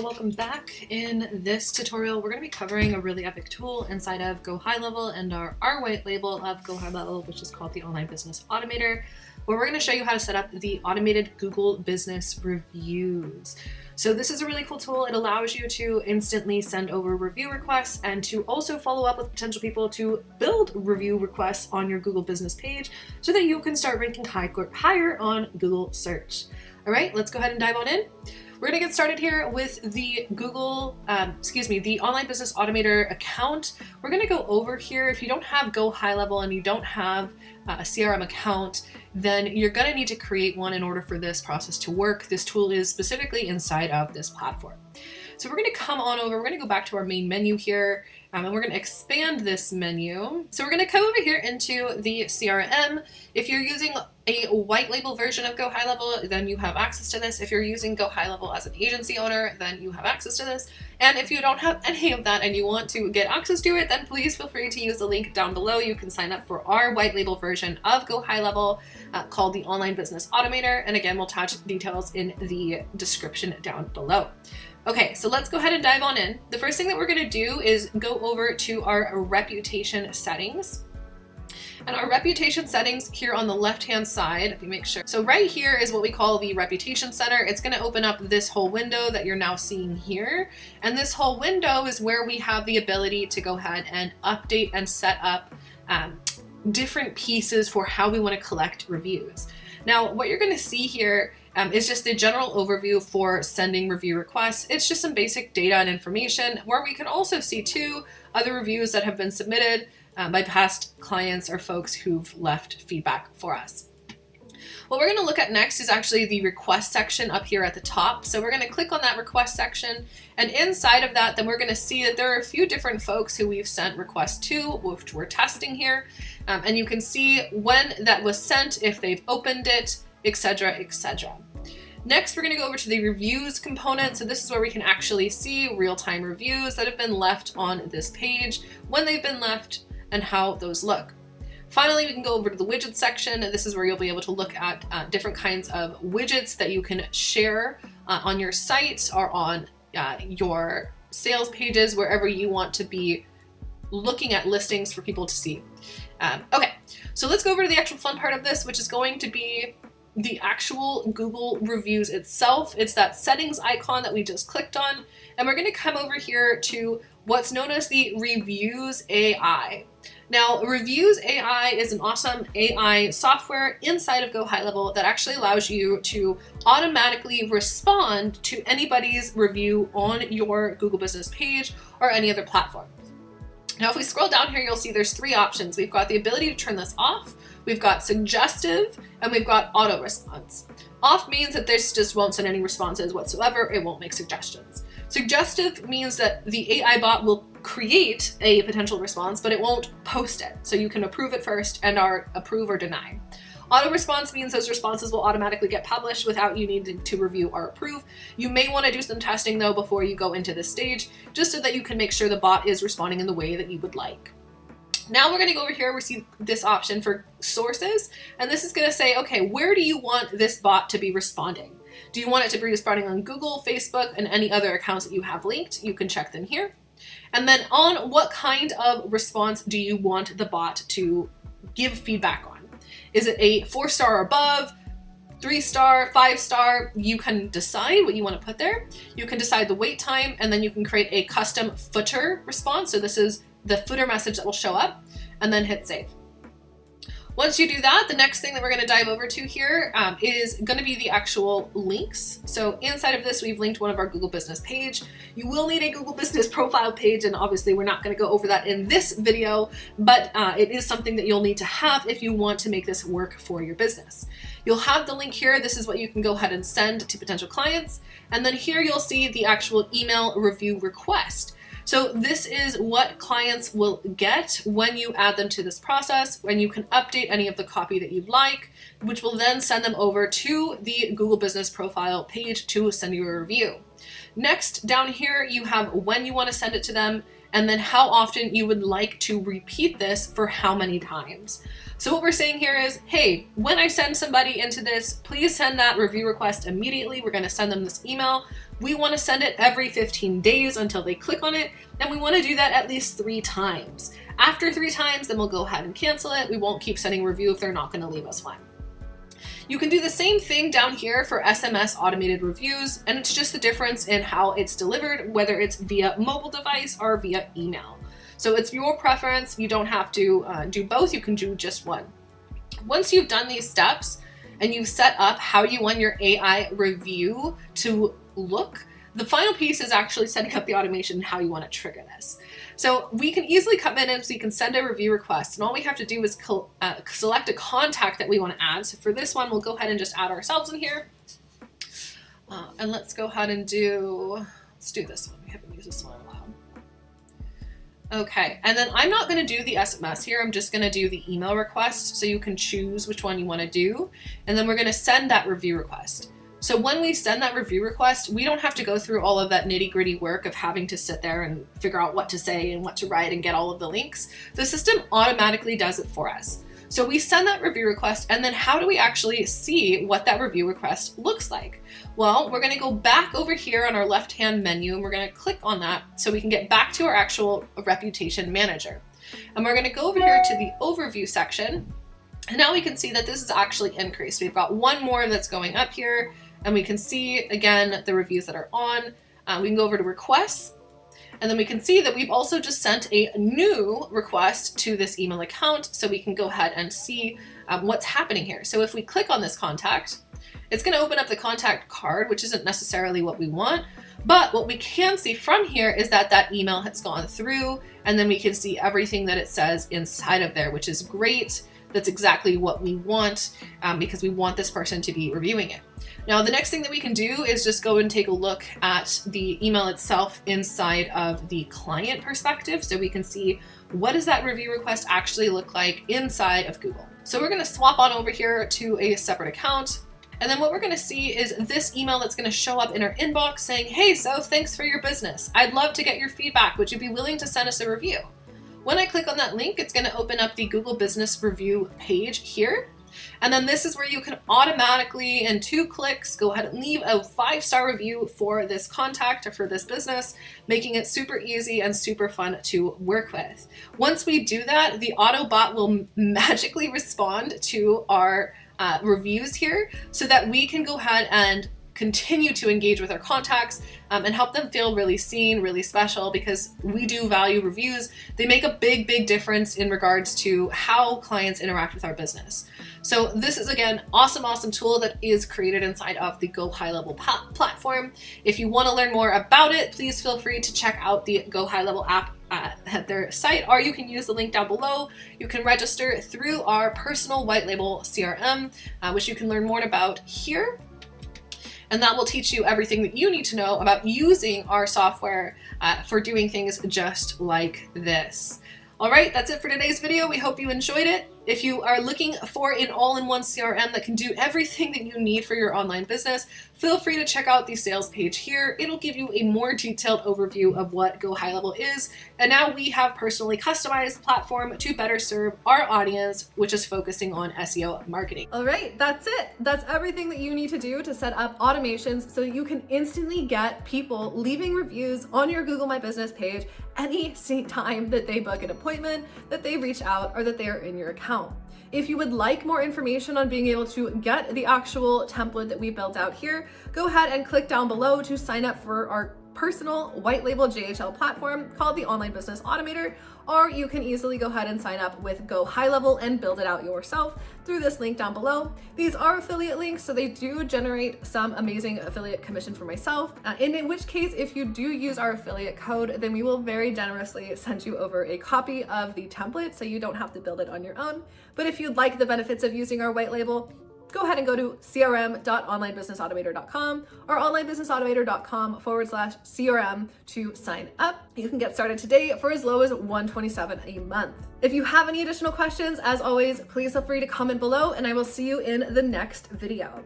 Welcome back. In this tutorial, we're going to be covering a really epic tool inside of Go High Level and our white label of Go High Level, which is called the Online Business Automator, where we're going to show you how to set up the automated Google Business Reviews. So this is a really cool tool. It allows you to instantly send over review requests and to also follow up with potential people to build review requests on your Google Business page so that you can start ranking higher on Google search. All right, let's go ahead and dive on in. We're gonna get started here with the the Online Business Automator account. We're gonna go over here. If you don't have Go High Level and you don't have a CRM account, then you're gonna need to create one in order for this process to work. This tool is specifically inside of this platform. So we're gonna come on over, we're gonna go back to our main menu here, and we're gonna expand this menu. So we're gonna come over here into the CRM. If you're using a white label version of Go High Level, then you have access to this. If you're using Go High Level as an agency owner, then you have access to this. And if you don't have any of that and you want to get access to it, then please feel free to use the link down below. You can sign up for our white label version of Go High Level called the Online Business Automator. And again, we'll attach details in the description down below. Okay, so let's go ahead and dive on in. The first thing that we're gonna do is go over to our reputation settings. And our reputation settings here on the left-hand side, let me make sure. So right here is what we call the reputation center. It's gonna open up this whole window that you're now seeing here. And this whole window is where we have the ability to go ahead and update and set up different pieces for how we wanna collect reviews. Now, what you're gonna see here is just the general overview for sending review requests. It's just some basic data and information where we can also see too other reviews that have been submitted by past clients or folks who've left feedback for us. What we're going to look at next is actually the request section up here at the top. So we're going to click on that request section, and inside of that, then we're going to see that there are a few different folks who we've sent requests to, which we're testing here. And you can see when that was sent, if they've opened it, etc., etc. Next, we're going to go over to the reviews component. So this is where we can actually see real-time reviews that have been left on this page, when they've been left, and how those look. Finally, we can go over to the widgets section. This is where you'll be able to look at different kinds of widgets that you can share on your site or on your sales pages, wherever you want to be looking at listings for people to see. Okay, so let's go over to the actual fun part of this, which is going to be the actual Google reviews itself. It's that settings icon that we just clicked on, and we're going to come over here to what's known as the Reviews AI. Now, Reviews AI is an awesome AI software inside of Go High Level that actually allows you to automatically respond to anybody's review on your Google Business page or any other platform. Now, if we scroll down here, you'll see there's three options. We've got the ability to turn this off, we've got suggestive, and we've got auto response. Off means that this just won't send any responses whatsoever. It won't make suggestions. Suggestive means that the AI bot will create a potential response, but it won't post it. So you can approve it first and approve or deny. Auto response means those responses will automatically get published without you needing to review or approve. You may want to do some testing though before you go into this stage, just so that you can make sure the bot is responding in the way that you would like. Now we're going to go over here, we see this option for sources, and this is going to say, okay, where do you want this bot to be responding? Do you want it to be responding on Google, Facebook, and any other accounts that you have linked? You can check them here. And then on what kind of response do you want the bot to give feedback on? Is it a 4-star or above, 3-star, 5-star? You can decide what you want to put there. You can decide the wait time, and then you can create a custom footer response. So this is the footer message that will show up, and then hit save. Once you do that, the next thing that we're going to dive over to here is going to be the actual links. So inside of this, we've linked one of our Google Business page. You will need a Google Business profile page, and obviously we're not going to go over that in this video, but it is something that you'll need to have if you want to make this work for your business. You'll have the link here. This is what you can go ahead and send to potential clients. And then here you'll see the actual email review request. So this is what clients will get when you add them to this process, when you can update any of the copy that you'd like, which will then send them over to the Google Business profile page to send you a review. Next, down here, you have when you want to send it to them, and then how often you would like to repeat this for how many times. So what we're saying here is, hey, when I send somebody into this, please send that review request immediately. We're going to send them this email. We want to send it every 15 days until they click on it, and we want to do that at least 3 times. After 3 times, then we'll go ahead and cancel it. We won't keep sending review if they're not going to leave us one. You can do the same thing down here for SMS automated reviews, and it's just the difference in how it's delivered, whether it's via mobile device or via email. So it's your preference. You don't have to do both. You can do just one. Once you've done these steps and you've set up how you want your AI review to look, the final piece is actually setting up the automation and how you want to trigger this. So we can easily come in and we can send a review request, and all we have to do is select a contact that we want to add. So for this one, we'll go ahead and just add ourselves in here. And let's go ahead and let's do this one. We haven't used this one in a while. Okay, and then I'm not going to do the SMS here. I'm just going to do the email request, so you can choose which one you want to do, and then we're going to send that review request. So when we send that review request, we don't have to go through all of that nitty-gritty work of having to sit there and figure out what to say and what to write and get all of the links. The system automatically does it for us. So we send that review request, and then how do we actually see what that review request looks like? Well, we're going to go back over here on our left-hand menu, and we're going to click on that so we can get back to our actual reputation manager. And we're going to go over here to the overview section, and now we can see that this is actually increased. We've got one more that's going up here, and we can see, again, the reviews that are on. We can go over to requests, and then we can see that we've also just sent a new request to this email account, so we can go ahead and see what's happening here. So if we click on this contact, it's going to open up the contact card, which isn't necessarily what we want, but what we can see from here is that that email has gone through, and then we can see everything that it says inside of there, which is great. That's exactly what we want because we want this person to be reviewing it. Now, the next thing that we can do is just go and take a look at the email itself inside of the client perspective, so we can see what does that review request actually look like inside of Google. So we're going to swap on over here to a separate account. And then what we're going to see is this email that's going to show up in our inbox saying, "Hey, so thanks for your business. I'd love to get your feedback. Would you be willing to send us a review?" When I click on that link, it's going to open up the Google Business Review page here. And then this is where you can automatically, in 2 clicks, go ahead and leave a 5-star review for this contact or for this business, making it super easy and super fun to work with. Once we do that, the Autobot will magically respond to our reviews here so that we can go ahead and continue to engage with our contacts and help them feel really seen, really special, because we do value reviews. They make a big, big difference in regards to how clients interact with our business. So this is, again, awesome tool that is created inside of the Go High Level platform. If you want to learn more about it, please feel free to check out the Go High Level app at their site, or you can use the link down below. You can register through our personal white label CRM, which you can learn more about here. And that will teach you everything that you need to know about using our software for doing things just like this. All right, that's it for today's video. We hope you enjoyed it. If you are looking for an all-in-one CRM that can do everything that you need for your online business, feel free to check out the sales page here. It'll give you a more detailed overview of what Go High Level is. And now we have personally customized the platform to better serve our audience, which is focusing on SEO marketing. All right, that's it. That's everything that you need to do to set up automations so you can instantly get people leaving reviews on your Google My Business page any time that they book an appointment, that they reach out, or that they are in your account. If you would like more information on being able to get the actual template that we built out here, go ahead and click down below to sign up for our personal white label GHL platform called the Online Business Automator, or you can easily go ahead and sign up with Go High Level and build it out yourself through this link down below. These are affiliate links, so they do generate some amazing affiliate commission for myself. In which case, if you do use our affiliate code, then we will very generously send you over a copy of the template so you don't have to build it on your own. But if you'd like the benefits of using our white label, go ahead and go to crm.onlinebusinessautomator.com or onlinebusinessautomator.com/CRM to sign up. You can get started today for as low as $127 a month. If you have any additional questions, as always, please feel free to comment below, and I will see you in the next video.